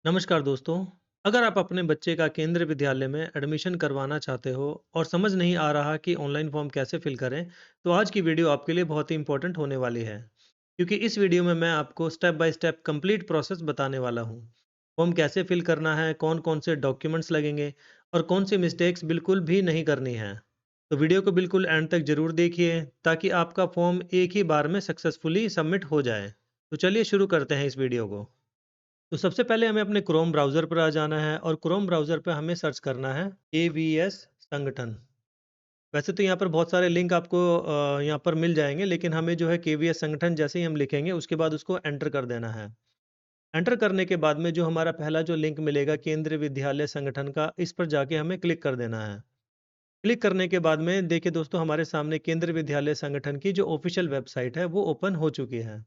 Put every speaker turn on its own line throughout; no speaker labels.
नमस्कार दोस्तों। अगर आप अपने बच्चे का केंद्रीय विद्यालय में एडमिशन करवाना चाहते हो और समझ नहीं आ रहा कि ऑनलाइन फॉर्म कैसे फिल करें, तो आज की वीडियो आपके लिए बहुत ही इंपॉर्टेंट होने वाली है। क्योंकि इस वीडियो में मैं आपको step by step complete process बताने वाला हूँ। फॉर्म कैसे फिल करना है, कौन-कौन से डॉक्यूमेंट्स लगेंगे और कौन सी मिस्टेक्स बिल्कुल भी नहीं करनी है। तो वीडियो को बिल्कुल एंड तक ज़रूर देखिए ताकि आपका फॉर्म एक ही बार में सक्सेसफुली सबमिट हो जाए। तो चलिए शुरू करते हैं इस वीडियो को। तो सबसे पहले हमें अपने क्रोम ब्राउज़र पर आ जाना है और क्रोम ब्राउज़र पे हमें सर्च करना है केवीएस संगठन। वैसे तो यहाँ पर बहुत सारे लिंक आपको यहाँ पर मिल जाएँगे, लेकिन हमें जो है केवीएस संगठन जैसे ही हम लिखेंगे उसके बाद उसको एंटर कर देना है। एंटर करने के बाद में जो हमारा पहला जो लिंक मिलेगा केंद्रीय विद्यालय संगठन का, इस पर जाके हमें क्लिक कर देना है। क्लिक करने के बाद में देखिए दोस्तों, हमारे सामने केंद्रीय विद्यालय संगठन की जो ऑफ़िशियल वेबसाइट है वो ओपन हो चुकी है।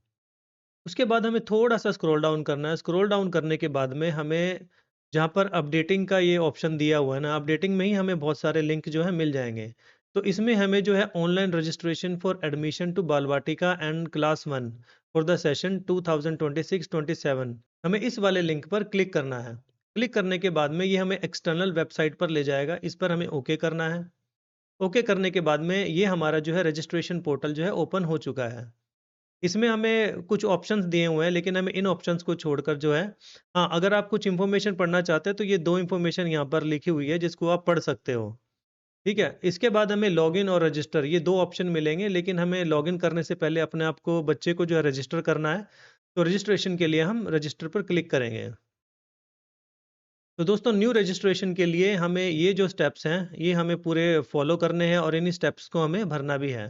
उसके बाद हमें थोड़ा-सा स्क्रॉल डाउन करना है। स्क्रॉल डाउन करने के बाद में हमें जहाँ पर अपडेटिंग का ये ऑप्शन दिया हुआ है ना, अपडेटिंग में ही हमें बहुत सारे लिंक जो है मिल जाएँगे। तो इसमें हमें जो है online registration for admission to Balvatika and class 1 for the session 2026-27 हमें इस वाले लिंक पर क्लिक करना है। क्लिक करने के बाद में ये हमें एक्सटर्नल वेबसाइट पर ले जाएगा। इस पर हमें ओके करना है। ओके करने के बाद में ये हमारा जो है रजिस्ट्रेशन पोर्टल जो है ओपन हो चुका है। इसमें हमें कुछ ऑप्शंस दिए हुए हैं, लेकिन हमें इन ऑप्शंस को छोड़कर जो है, हाँ, अगर आप कुछ इन्फॉर्मेशन पढ़ना चाहते हैं तो ये 2 इन्फॉर्मेशन यहाँ पर लिखी हुई है जिसको आप पढ़ सकते हो। ठीक है? इसके बाद हमें लॉगिन और रजिस्टर ये 2 ऑप्शन मिलेंगे, लेकिन हमें लॉगिन करने से पहले अपने आप को बच्चे को जो है रजिस्टर करना है। तो रजिस्ट्रेशन के लिए हम रजिस्टर पर क्लिक करेंगे। तो दोस्तों, न्यू रजिस्ट्रेशन के लिए हमें ये जो स्टेप्स हैं, ये हमें पूरे फॉलो करने हैं और इन्हीं स्टेप्स को हमें भरना भी है।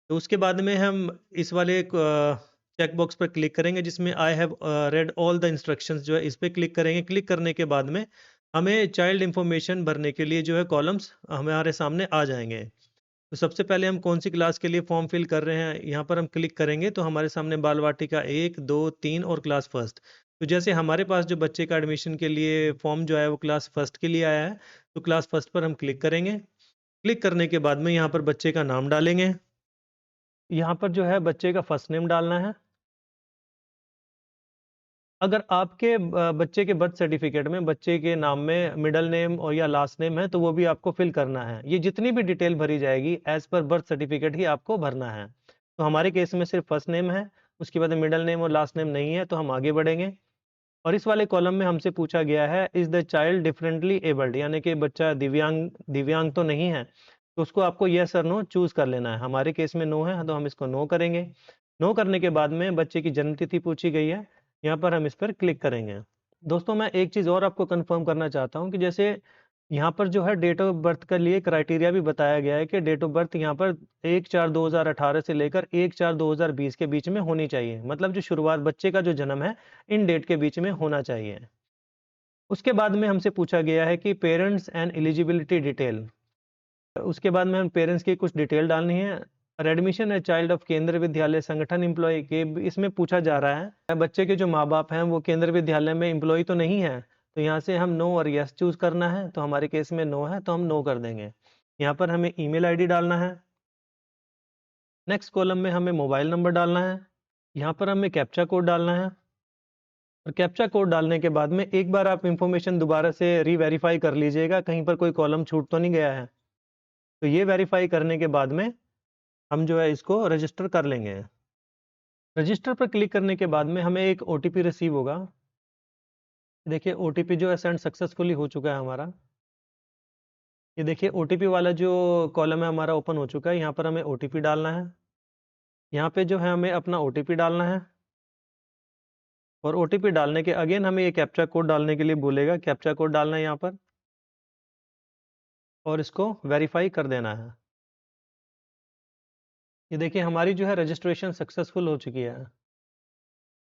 तो उसके बाद में हम इस वाले चेक बॉक्स पर क्लिक करेंगे जिसमें I have read all the instructions जो है इस पे क्लिक करेंगे। क्लिक करने के बाद में हमें चाइल्ड इन्फॉर्मेशन भरने के लिए जो है कॉलम्स हमारे सामने आ जाएँगे। तो सबसे पहले हम कौन-सी क्लास के लिए फॉर्म फिल कर रहे हैं, यहाँ पर हम क्लिक करेंगे तो हमारे सामने बाल वाटिका 1, 2, 3 और क्लास फर्स्ट। तो जैसे हमारे पास जो बच्चे का एडमिशन के लिए फॉर्म जो है वो क्लास फर्स्ट के लिए आया है, तो क्लास फर्स्ट पर हम क्लिक करेंगे। क्लिक करने के बाद में यहाँ पर बच्चे का नाम डालेंगे। यहाँ पर जो है बच्चे का फर्स्ट नेम डालना है। अगर आपके बच्चे के बर्थ सर्टिफ़िकेट में बच्चे के नाम में मिडल नेम और या लास्ट नेम है, तो वो भी आपको फ़िल करना है। ये जितनी भी डिटेल भरी जाएगी एज़ पर बर्थ सर्टिफ़िकेट ही आपको भरना है। तो हमारे केस में सिर्फ़ फर्स्ट नेम है, उसके बाद मिडल नेम और लास्ट नेम नहीं है, तो हम आगे बढ़ेंगे। और इस वाले कॉलम में हमसे पूछा गया है, is the child differently abled, यानी कि बच्चा दिव्यांग दिव्यांग तो नहीं है। तो उसको आपको येस और नो चूज़ कर लेना है। हमारे केस में नो है, तो हम इसको नो करेंगे। नो करने के बाद में बच्चे की जन्म तिथि पूछी गई है, यहाँ पर हम इस पर क्लिक करेंगे। दोस्तों, मैं एक चीज़ और आपको कन्फर्म करना चाहता हूँ कि जैसे यहाँ पर जो है डेट ऑफ बर्थ के लिए क्राइटेरिया भी बताया गया है कि डेट ऑफ बर्थ यहाँ पर 1/4/2018 से लेकर 1/4/2020 के बीच में होनी चाहिए। मतलब जो शुरुआत बच्चे का जो जन्म है, इन डेट के बीच में होना चाहिए। उसके बाद में हमसे पूछा गया है कि पेरेंट्स एंड एलिजिबिलिटी डिटेल। उसके बाद में हम पेरेंट्स की कुछ डिटेल डालनी है। एडमिशन ए चाइल्ड ऑफ केंद्रीय विद्यालय संगठन एम्प्लॉय के इसमें पूछा जा रहा है बच्चे के जो माँ-बाप हैं वो केंद्रीय विद्यालय में एम्प्लॉय तो नहीं है। तो यहाँ से हम नो और यस चूज़ करना है, तो हमारे केस में नो है तो हम नो कर देंगे। यहाँ पर हमें ईमेल आईडी डालना है। नेक्स्ट कॉलम में हमें मोबाइल नंबर डालना है। यहाँ पर हमें कैप्चा कोड डालना है। और कैप्चा कोड डालने के बाद में एक बार आप इन्फॉर्मेशन दोबारा से री-वेरीफ़ाई कर लीजिएगा, कहीं पर कोई कॉलम छूट तो नहीं गया है। तो ये वेरीफ़ाई करने के बाद में हम जो है इसको रजिस्टर कर लेंगे। रजिस्टर पर क्लिक करने के बाद में हमें एक ओटीपी रिसीव होगा। देखिए ओटीपी जो है सेंड सक्सेसफुली हो चुका है हमारा। ये देखिए ओटीपी वाला जो कॉलम है हमारा ओपन हो चुका है। यहाँ पर हमें ओटीपी डालना है। यहाँ पे जो है हमें अपना ओटीपी डालना है। और ओटीपी डालने के अगेन हमें ये कैप्चा कोड डालने के लिए बोलेगा। कैप्चा कोड डालना है यहाँ पर और इसको वेरीफ़ाई कर देना है। ये देखिए हमारी जो है रजिस्ट्रेशन सक्सेसफुल हो चुकी है।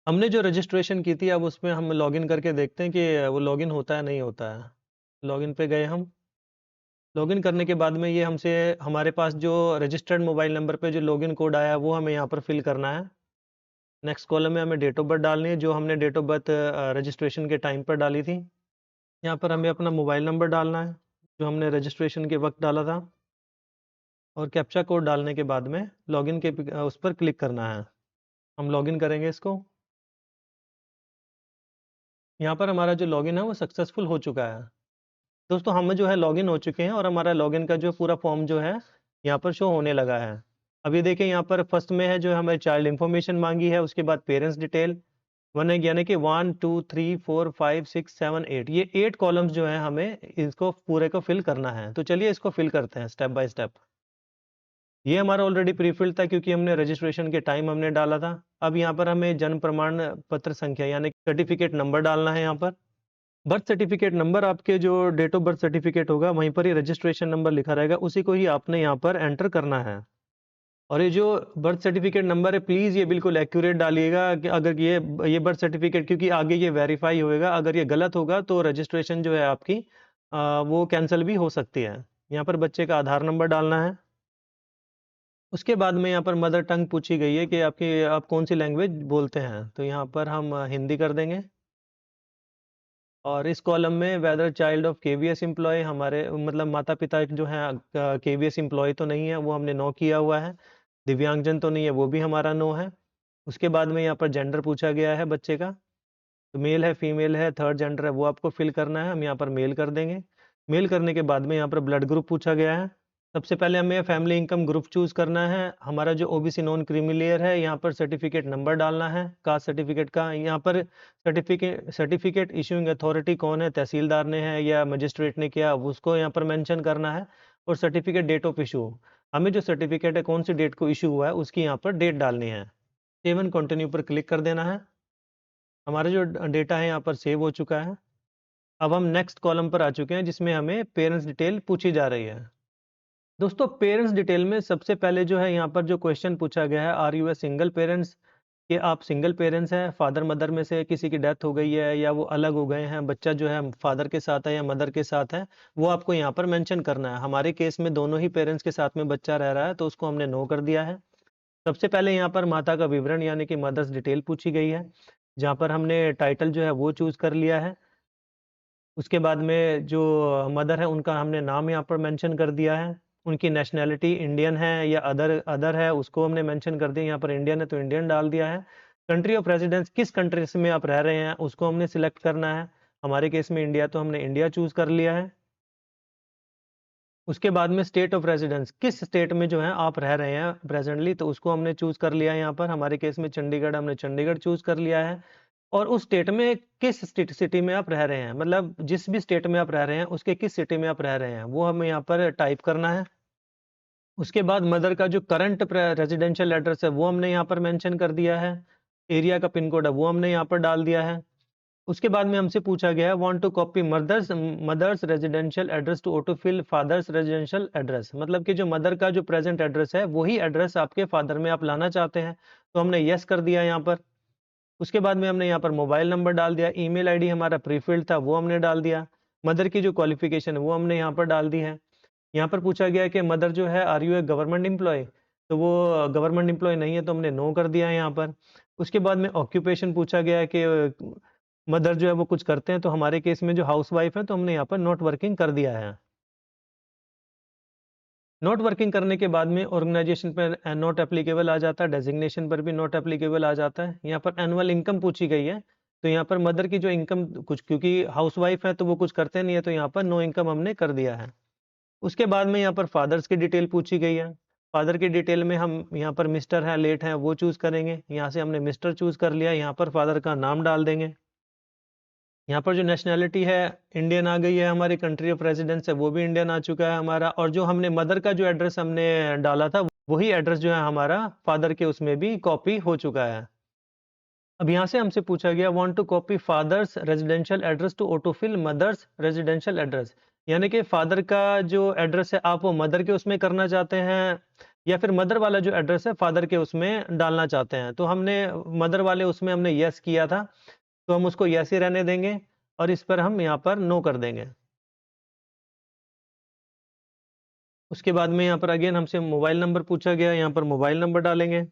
हमने जो रजिस्ट्रेशन की थी अब उसमें हम लॉगिन करके देखते हैं कि वो लॉगिन होता है नहीं होता है। लॉगिन पे गए हम। लॉगिन करने के बाद में ये हमसे हमारे पास जो रजिस्टर्ड मोबाइल नंबर पे जो लॉगिन कोड आया है वो हमें यहाँ पर फिल करना है। नेक्स्ट कॉलम में हमें डेट ऑफ बर्थ डालनी है जो हमने डेट ऑफ बर्थ रजिस्ट्रेशन के टाइम पर डाली थी। यहाँ पर हमें अपना मोबाइल नंबर डालना है जो हमने रजिस्ट्रेशन के वक्त डाला था। और कैप्चा कोड डालने के बाद में लॉगिन के उस पर क्लिक करना है। हम लॉगिन करेंगे इसको। यहाँ पर हमारा जो लॉगिन है वो सक्सेसफुल हो चुका है। दोस्तों हम जो है लॉगिन हो चुके हैं और हमारा लॉगिन का जो पूरा फॉर्म जो है यहाँ पर शो होने लगा है। अब ये देखिए यहाँ पर फर्स्ट में है जो हमें चाइल्ड इन्फॉर्मेशन मांगी है, उसके बाद पेरेंट्स डिटेल वन है, यानी कि 1 2 3 4 5 6 7 8 ये 8 कॉलम्स जो है हमें इसको पूरे को फिल करना है। तो चलिए इसको फिल करते हैं स्टेप बाय स्टेप। ये हमारा ऑलरेडी प्री फिल था क्योंकि हमने रजिस्ट्रेशन के टाइम हमने डाला था। अब यहाँ पर हमें जन्म प्रमाण पत्र संख्या यानी सर्टिफिकेट नंबर डालना है। यहाँ पर बर्थ सर्टिफिकेट नंबर, आपके जो डेट ऑफ बर्थ सर्टिफिकेट होगा वहीं पर ही रजिस्ट्रेशन नंबर लिखा रहेगा, उसी को ही आपने यहाँ पर एंटर करना है। और ये जो बर्थ सर्टिफिकेट नंबर है प्लीज ये बिल्कुल एक्यूरेट डालिएगा कि अगर ये बर्थ सर्टिफिकेट, क्योंकि आगे ये वेरीफाई होएगा, अगर ये गलत होगा तो रजिस्ट्रेशन जो है आपकी वो कैंसिल भी हो सकती है। यहाँ पर बच्चे का आधार नंबर डालना है। उसके बाद में यहाँ पर मदर टंग पूछी गई है कि आप कौन सी लैंग्वेज बोलते हैं, तो यहाँ पर हम हिंदी कर देंगे। और इस कॉलम में whether child of KVS employ, हमारे मतलब माता पिता जो हैं केवीएस एम्प्लॉय तो नहीं है, वो हमने नो किया हुआ है। दिव्यांगजन तो नहीं है, वो भी हमारा नो है। उसके बाद में यहाँ पर जेंडर पूछा गया है बच्चे का, तो मेल है फीमेल है थर्ड जेंडर है वो आपको फिल करना है, हम यहाँ पर मेल कर देंगे। मेल करने के बाद में यहाँ पर ब्लड ग्रुप पूछा गया है। सबसे पहले हमें फैमिली इनकम ग्रुप चूज करना है। हमारा जो ओबीसी नॉन क्रीमी लेयर है, यहाँ पर सर्टिफिकेट नंबर डालना है कास्ट सर्टिफिकेट का। यहाँ पर सर्टिफिकेट इशूइंग अथॉरिटी कौन है, तहसीलदार ने है या मजिस्ट्रेट ने किया, उसको यहाँ पर मेंशन करना है। और सर्टिफिकेट डेट ऑफ इशू, हमें जो सर्टिफिकेट है कौन सी डेट को इशू हुआ है उसकी यहाँ पर डेट डालनी है। सेव एंड कंटिन्यू पर क्लिक कर देना है। हमारा जो डेटा है यहाँ पर सेव हो चुका है। अब हम नेक्स्ट कॉलम पर आ चुके हैं जिसमें हमें पेरेंट्स डिटेल पूछी जा रही है। दोस्तों पेरेंट्स डिटेल में सबसे पहले जो है यहाँ पर जो क्वेश्चन पूछा गया है, are you a single parents, कि आप सिंगल पेरेंट्स हैं, फादर मदर में से किसी की डेथ हो गई है या वो अलग हो गए हैं, बच्चा जो है फादर के साथ है या मदर के साथ है, वो आपको यहाँ पर मेंशन करना है। हमारे केस में दोनों ही पेरेंट्स के साथ में बच्चा रह रहा है तो उसको हमने नो कर दिया है। सबसे पहले यहाँ पर माता का विवरण यानी कि मदर्स डिटेल पूछी गई है, जहाँ पर हमने टाइटल जो है वो चूज कर लिया है। उसके बाद में जो मदर है उनका हमने नाम यहाँ पर मेंशन कर दिया है। उनकी नेशनैलिटी इंडियन है या अदर अदर है उसको हमने मेंशन कर दिया। यहाँ पर इंडियन है तो इंडियन डाल दिया है। कंट्री ऑफ रेजिडेंस, किस कंट्री में आप रह रहे हैं उसको हमने सिलेक्ट करना है। हमारे केस में इंडिया, तो हमने इंडिया चूज कर लिया है। उसके बाद में स्टेट ऑफ रेजिडेंस, किस स्टेट में जो है आप रह रहे हैं प्रेजेंटली, तो उसको हमने चूज कर लिया है। यहाँ पर हमारे केस में चंडीगढ़, हमने चंडीगढ़ चूज कर लिया है। और उस स्टेट में किस सिटी में आप रह रहे हैं, मतलब जिस भी स्टेट में आप रह रहे हैं उसके किस सिटी में आप रह रहे हैं वो हमें यहाँ पर टाइप करना है। उसके बाद मदर का जो करंट रेजिडेंशियल एड्रेस है वो हमने यहाँ पर मेंशन कर दिया है। एरिया का पिन कोड है वो हमने यहाँ पर डाल दिया है। उसके बाद में हमसे पूछा गया है want to copy mother's residential address to autofill father's residential address, मतलब कि जो मदर का जो प्रेजेंट एड्रेस है वही एड्रेस आपके फादर में आप लाना चाहते हैं, तो हमने यस कर दिया यहाँ पर। उसके बाद में हमने यहाँ पर मोबाइल नंबर डाल दिया। ईमेल आईडी हमारा प्रीफिल्ड था वो हमने डाल दिया। मदर की जो क्वालिफिकेशन है वो हमने यहाँ पर डाल दी है। यहाँ पर पूछा गया है कि मदर जो है are you a government employ, तो वो गवर्नमेंट एम्प्लॉय नहीं है तो हमने नो कर दिया है यहाँ पर। उसके बाद में ऑक्यूपेशन पूछा गया है कि मदर जो है वो कुछ करते हैं, तो हमारे केस में जो हाउस वाइफ है तो हमने यहाँ पर नॉट वर्किंग कर दिया है। नॉट वर्किंग करने के बाद में ऑर्गेनाइजेशन पर नॉट एप्लीकेबल आ जाता है, डेजिग्नेशन पर भी नॉट एप्लीकेबल आ जाता है। यहाँ पर एनुअल इनकम पूछी गई है, तो यहाँ पर मदर की जो इनकम कुछ, क्योंकि हाउस वाइफ है तो वो कुछ करते नहीं है, तो यहाँ पर नो इनकम हमने कर दिया है। उसके बाद में यहाँ पर फादर्स की डिटेल पूछी गई है। फादर की डिटेल में हम यहाँ पर मिस्टर है लेट है वो चूज करेंगे। यहाँ से हमने मिस्टर चूज कर लिया, यहाँ पर फादर का नाम डाल देंगे। यहाँ पर जो नेशनैलिटी है इंडियन आ गई है, हमारी कंट्री ऑफ रेजिडेंस है वो भी इंडियन आ चुका है हमारा। और जो हमने मदर का जो एड्रेस हमने डाला था वही एड्रेस जो है हमारा फादर के उसमें भी कॉपी हो चुका है। अब यहाँ से हमसे पूछा गया want to copy father's residential address to autofill mother's residential address, यानी कि फादर का जो एड्रेस है आप वो मदर के उसमें करना चाहते हैं या फिर मदर वाला जो एड्रेस है फादर के उसमें डालना चाहते हैं। तो हमने मदर वाले उसमें हमने यस किया था, तो हम उसको यस ही रहने देंगे और इस पर हम यहाँ पर नो कर देंगे। उसके बाद में यहाँ पर अगेन हमसे मोबाइल नंबर पूछा गया, यहाँ पर मोबाइल नंबर डालेंगे।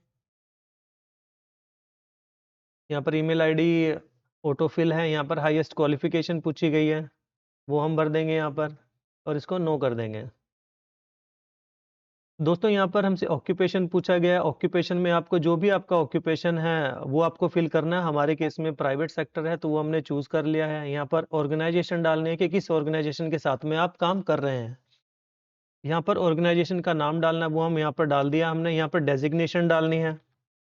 यहाँ पर ईमेल आईडी ऑटोफिल है, यहाँ पर हाईएस्ट क्वालिफिकेशन पूछी गई है वो हम भर देंगे यहाँ पर और इसको नो कर देंगे। दोस्तों यहाँ पर हमसे ऑक्यूपेशन पूछा गया है। ऑक्यूपेशन में आपको जो भी आपका ऑक्यूपेशन है, वो आपको फ़िल करना है। हमारे केस में प्राइवेट सेक्टर है, तो वो हमने चूज़ कर लिया है। यहाँ पर ऑर्गेनाइज़ेशन डालनी है कि किस ऑर्गेनाइज़ेशन के साथ में आप काम कर रहे हैं। यहाँ पर ऑर्गेनाइज़ेशन का नाम डालना है, वो हम यहाँ पर डाल दिया हमने। यहाँ पर डेज़िग्नेशन डालनी है,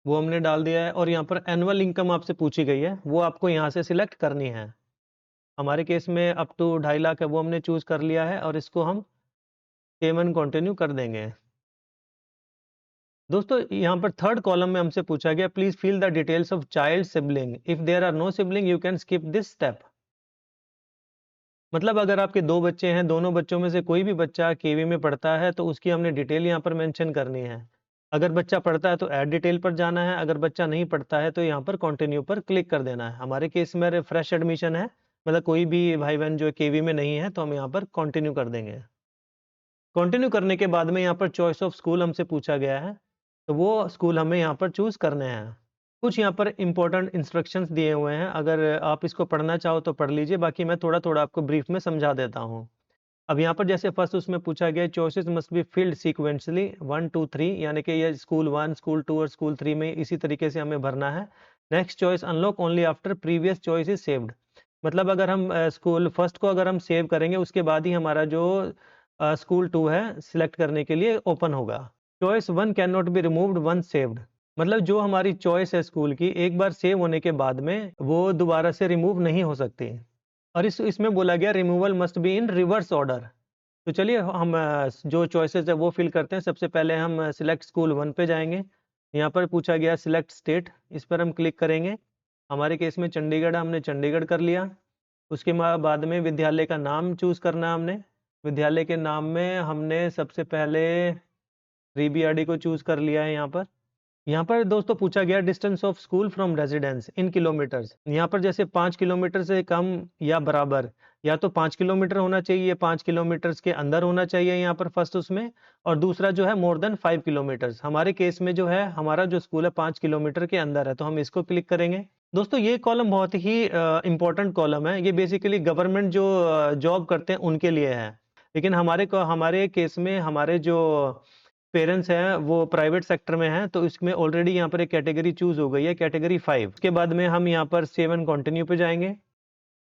वो हमने डाल दिया है और यहाँ पर एनुअल इनकम आपसे पूछी गई है, वो आपको यहाँ से सिलेक्ट करनी है। हमारे केस में अप टू 2.5 लाख है, वो हमने चूज़ कर लिया है और इसको हम सेव एंड कंटिन्यू कर देंगे। दोस्तों यहाँ पर थर्ड कॉलम में हमसे पूछा गया please fill the details of child sibling if there are no sibling you can skip this step. मतलब अगर आपके दो बच्चे हैं, दोनों बच्चों में से कोई भी बच्चा केवी में पढ़ता है तो उसकी हमने डिटेल यहाँ पर मेंशन करनी है। अगर बच्चा पढ़ता है तो ऐड डिटेल पर जाना है, अगर बच्चा नहीं पढ़ता है तो यहाँ पर कंटिन्यू पर क्लिक कर देना है। हमारे केस में फ्रेश एडमिशन है, मतलब कोई भी भाई बहन जो केवी में नहीं है, तो हम यहाँ पर कंटिन्यू कर देंगे। कंटिन्यू करने के बाद में यहाँ पर चॉइस ऑफ स्कूल हमसे पूछा गया है, तो वो स्कूल हमें यहाँ पर चूज़ करने हैं। कुछ यहाँ पर इम्पोर्टेंट इंस्ट्रक्शंस दिए हुए हैं, अगर आप इसको पढ़ना चाहो तो पढ़ लीजिए, बाकी मैं थोड़ा-थोड़ा आपको ब्रीफ में समझा देता हूँ। अब यहाँ पर जैसे फर्स्ट उसमें पूछा गया choices must be filled sequentially 1, 2, 3 यानी कि ये स्कूल 1, स्कूल 2 और स्कूल 3 में इसी तरीके से हमें भरना है। Next choice unlock only after previous choice is saved. मतलब अगर हम स्कूल फर्स्ट को अगर हम सेव करेंगे उसके बाद ही हमारा जो स्कूल 2 है सिलेक्ट करने के लिए ओपन होगा। Choice 1 can not be removed once saved. मतलब जो हमारी चॉइस है स्कूल की, एक बार सेव होने के बाद में वो दोबारा से रिमूव नहीं हो सकती। और इसमें बोला गया removal must be in reverse order. तो चलिए हम जो चॉइसेस है वो फिल करते हैं। सबसे पहले हम सिलेक्ट स्कूल 1 पे जाएंगे। यहाँ पर पूछा गया सिलेक्ट स्टेट, इस पर हम क्लिक करेंगे। हमारे केस में चंडीगढ़, हमने चंडीगढ़ कर लिया। उसके बाद में विद्यालय का नाम चूज़ करना है हमने। विद्यालय के नाम में हमने सबसे पहले रीबीआरडी को चूज़ कर लिया है यहाँ पर। यहाँ पर दोस्तों पूछा गया distance of school from residence in kilometres. यहाँ पर जैसे 5 किलोमीटर से कम या बराबर, या तो 5 किलोमीटर होना चाहिए, 5 किलोमीटर्स के अंदर होना चाहिए यहाँ पर फर्स्ट उसमें, और दूसरा जो है मोर देन 5 किलोमीटर्स। हमारे केस में जो है हमारा जो स्कूल है 5 किलोमीटर के अंदर है, तो हम इसको क्लिक करेंगे। दोस्तों ये कॉलम बहुत ही इंपॉर्टेंट कॉलम है। ये बेसिकली गवर्नमेंट जो जॉब करते हैं उनके लिए है, लेकिन हमारे केस में हमारे जो पेरेंट्स हैं वो प्राइवेट सेक्टर में हैं, तो इसमें ऑलरेडी यहाँ पर एक कैटेगरी चूज़ हो गई है, कैटेगरी 5। उसके बाद में हम यहाँ पर सेव एंड कंटिन्यू पे जाएँगे।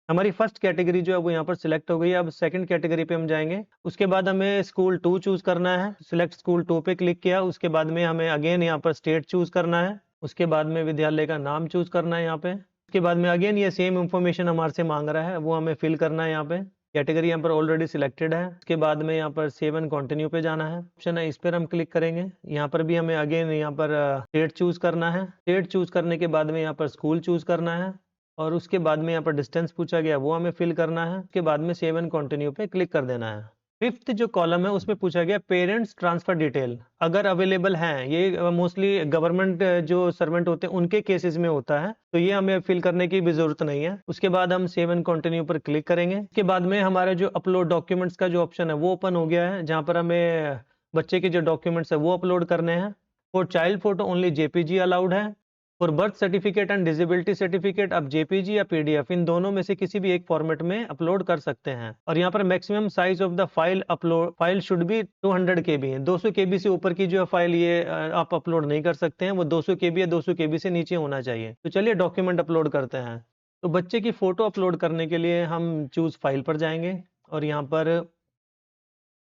हमारी फर्स्ट कैटेगरी जो है वो यहाँ पर सिलेक्ट हो गई है। अब सेकंड कैटेगरी पे हम जाएँगे। उसके बाद हमें स्कूल 2 चूज़ करना है। सिलेक्ट स्कूल 2 पे क्लिक किया। उसके बाद में हमें अगेन यहाँ पर स्टेट चूज़ करना है। उसके बाद में विद्यालय का नाम चूज़ करना है यहाँ पे। उसके बाद में अगेन ये सेम इन्फॉर्मेशन हमारे से माँग रहा है, वो हमें फिल करना है यहाँ पे। कैटेगरी यहाँ पर ऑलरेडी सिलेक्टेड है। उसके बाद में यहाँ पर सेव एंड कंटिन्यू पे जाना है, ऑप्शन है इस पर हम क्लिक करेंगे। यहाँ पर भी हमें अगेन यहाँ पर स्टेट चूज़ करना है। स्टेट चूज़ करने के बाद में यहाँ पर स्कूल चूज़ करना है और उसके बाद में यहाँ पर डिस्टेंस पूछा गया, वो हमें फिल करना है। उसके बाद में सेव एंड कंटिन्यू पे क्लिक कर देना है। फिफ्थ जो कॉलम है उसमें पूछा गया पेरेंट्स ट्रांसफर डिटेल अगर अवेलेबल हैं। ये मोस्टली गवर्नमेंट जो सर्वेंट होते हैं उनके केसेस में होता है, तो ये हमें फिल करने की भी जरूरत नहीं है। उसके बाद हम सेव एंड कंटिन्यू पर क्लिक करेंगे। उसके बाद में हमारा जो अपलोड डॉक्यूमेंट्स का जो ऑप्शन है वो ओपन हो गया है, जहाँ पर हमें बच्चे के जो डॉक्यूमेंट्स है वो अपलोड करने हैं। For child photo only JPG allowed है। For birth certificate and disability certificate आप जेपीजी या पीडीएफ इन दोनों में से किसी भी एक फॉर्मेट में अपलोड कर सकते हैं। और यहाँ पर maximum size of the file should be 200 केबी है। 200 केबी से ऊपर की जो फाइल ये आप अपलोड नहीं कर सकते हैं, वो 200 केबी या 200 केबी से नीचे होना चाहिए। तो चलिए डॉक्यूमेंट अपलोड करते हैं। तो बच्चे की फोटो अपलोड करने के लिए हम चूज फाइल पर जाएंगे और यहाँ पर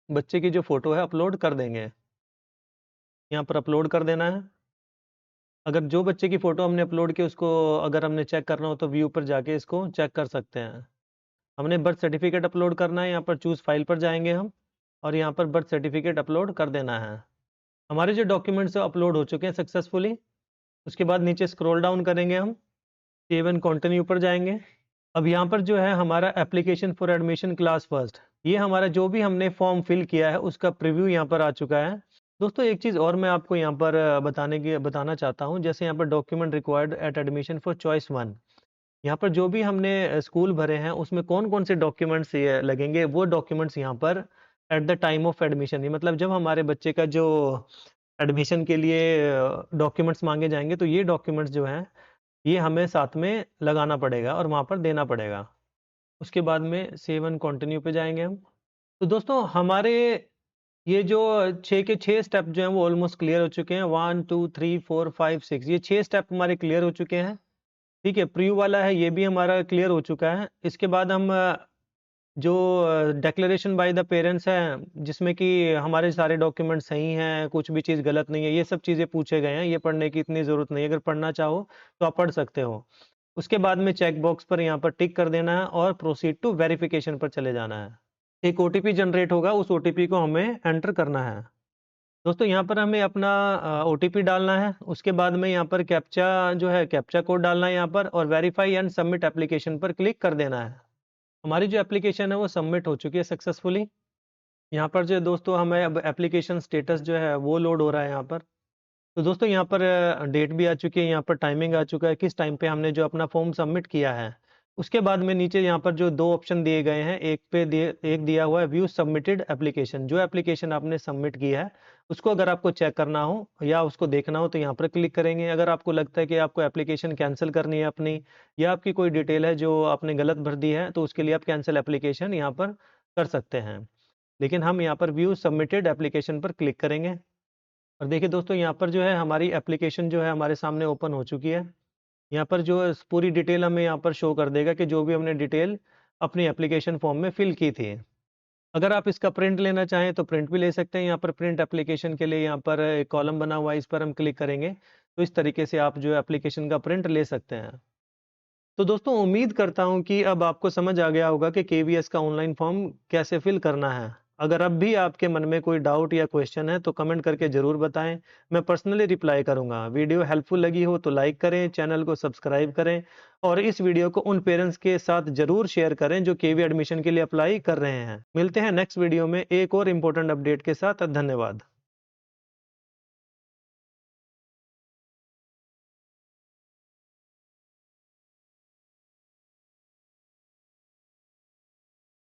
बच्चे की जो फोटो है अपलोड कर देंगे। यहाँ पर अपलोड कर देना है। अगर जो बच्चे की फ़ोटो हमने अपलोड की उसको अगर हमने चेक करना हो तो व्यू पर जाके इसको चेक कर सकते हैं। हमने बर्थ सर्टिफिकेट अपलोड करना है, यहाँ पर चूज़ फाइल पर जाएँगे हम और यहाँ पर बर्थ सर्टिफिकेट अपलोड कर देना है। हमारे जो डॉक्यूमेंट्स हैं अपलोड हो चुके हैं सक्सेसफुली। उसके बाद नीचे स्क्रॉल डाउन करेंगे हम, सेव एंड कंटिन्यू पर जाएँगे। अब यहाँ पर जो है हमारा application for admission class first, ये हमारा जो भी हमने फॉर्म फिल किया है उसका प्रीव्यू यहाँ पर आ चुका है। दोस्तों एक चीज़ और मैं आपको यहाँ पर बताना चाहता हूँ। जैसे यहाँ पर document required at admission for choice 1, यहाँ पर जो भी हमने स्कूल भरे हैं उसमें कौन-कौन से डॉक्यूमेंट्स ये लगेंगे, वो डॉक्यूमेंट्स यहाँ पर at the time of admission, ये मतलब जब हमारे बच्चे का जो एडमिशन के लिए डॉक्यूमेंट्स माँगे जाएँगे तो ये डॉक्यूमेंट्स जो हैं ये हमें साथ में लगाना पड़ेगा और वहाँ पर देना पड़ेगा। उसके बाद में सेव एंड कंटिन्यू पे जाएँगे हम। तो दोस्तों हमारे ये जो 6 के 6 स्टेप जो हैं वो ऑलमोस्ट क्लियर हो चुके हैं। 1, 2, 3, 4, 5, 6 ये 6 स्टेप हमारे क्लियर हो चुके हैं। ठीक है, प्रीव्यू वाला है ये भी हमारा क्लियर हो चुका है। इसके बाद हम जो डिक्लेरेशन बाय द पेरेंट्स है, जिसमें कि हमारे सारे डॉक्यूमेंट सही हैं, कुछ भी चीज़ गलत नहीं है, ये सब चीज़ें पूछे गए हैं। ये पढ़ने की इतनी ज़रूरत नहीं है, अगर पढ़ना चाहो तो आप पढ़ सकते हो। उसके बाद में चेक बॉक्स पर यहाँ पर टिक कर देना है और प्रोसीड टू वेरिफिकेशन पर चले जाना है। एक ओटीपी जनरेट होगा, उस ओटीपी को हमें एंटर करना है। दोस्तों यहाँ पर हमें अपना ओटीपी डालना है, उसके बाद में यहाँ पर कैप्चा जो है कैप्चा कोड डालना है यहाँ पर, और वेरीफाई एंड सबमिट एप्लीकेशन पर क्लिक कर देना है। हमारी जो एप्लीकेशन है वो सबमिट हो चुकी है सक्सेसफुली। यहाँ पर जो दोस्तों हमें अब एप्लीकेशन स्टेटस जो है वो लोड हो रहा है यहाँ पर। तो दोस्तों यहाँ पर डेट भी आ चुकी है, यहाँ पर टाइमिंग आ चुका है, किस टाइम पे हमने जो अपना फॉर्म सबमिट किया है। उसके बाद में नीचे यहाँ पर जो 2 ऑप्शन दिए गए हैं, एक दिया हुआ है व्यू सबमिटेड एप्लीकेशन। जो एप्लीकेशन आपने सबमिट की है, उसको अगर आपको चेक करना हो या उसको देखना हो तो यहाँ पर क्लिक करेंगे। अगर आपको लगता है कि आपको एप्लीकेशन कैंसल करनी है अपनी, या आपकी कोई डिटेल है जो आपने गलत भर दी है, तो उसके लिए आप कैंसल एप्लीकेशन यहाँ पर कर सकते हैं। लेकिन हम यहाँ पर व्यू सबमिटेड एप्लीकेशन पर क्लिक करेंगे। और देखिए दोस्तों यहाँ पर जो है हमारी एप्लीकेशन जो है हमारे सामने ओपन हो चुकी है। यहाँ पर जो पूरी डिटेल हमें यहाँ पर शो कर देगा कि जो भी हमने डिटेल अपनी एप्लीकेशन फॉर्म में फिल की थी। अगर आप इसका प्रिंट लेना चाहें तो प्रिंट भी ले सकते हैं। यहाँ पर प्रिंट एप्लीकेशन के लिए यहाँ पर एक कॉलम बना हुआ है, इस पर हम क्लिक करेंगे तो इस तरीके से आप जो एप्लीकेशन का प्रिंट ले सकते हैं। तो दोस्तों उम्मीद करता हूँ कि अब आपको समझ आ गया होगा कि केवीएस का ऑनलाइन फॉर्म कैसे फिल करना है। अगर अब भी आपके मन में कोई डाउट या क्वेश्चन है तो कमेंट करके ज़रूर बताएं, मैं पर्सनली रिप्लाई करूंगा। वीडियो हेल्पफुल लगी हो तो लाइक करें, चैनल को सब्सक्राइब करें और इस वीडियो को उन पेरेंट्स के साथ ज़रूर शेयर करें जो केवी एडमिशन के लिए अप्लाई कर रहे हैं। मिलते हैं नेक्स्ट वीडियो में एक और इम्पोर्टेंट अपडेट के साथ। धन्यवाद।